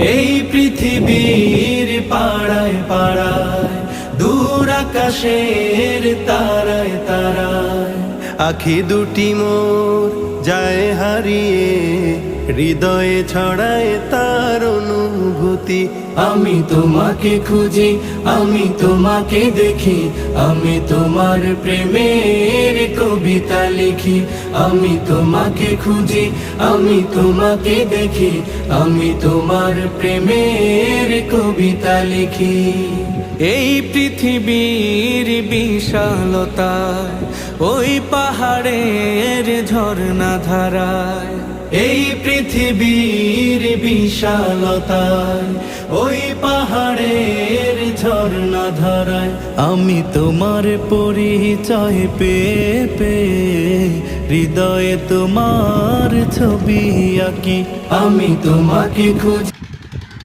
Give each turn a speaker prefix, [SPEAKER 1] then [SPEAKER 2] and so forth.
[SPEAKER 1] এই পৃথিবীর পাড়ায় পাড়ায়, দূর আকাশের তারায় তারায়, আখি দুটি মোর যায় হারিয়ে, হৃদয়ে ছড়ায় তার অনুভূতি। আমি তোমাকে খুঁজি, আমি তোমাকে দেখি, আমি তোমার প্রেমের কবিতা লিখি। আমি তোমাকে খুঁজি, আমি তোমাকে দেখি, আমি তোমার প্রেমের কবিতা লিখি। এই পৃথিবীর বিশালতায়, ওই পাহাড়ের ঝর্ণা ধারায়, এই পৃথিবীর বিশালতায়, ওই পাহাড়ের ঝর্ণা ধারায়, আমি তোমার পরিচয় পেয়ে পেয়ে, হৃদয়ে তোমার ছবি আঁকি। আমি তোমাকে খুঁজি।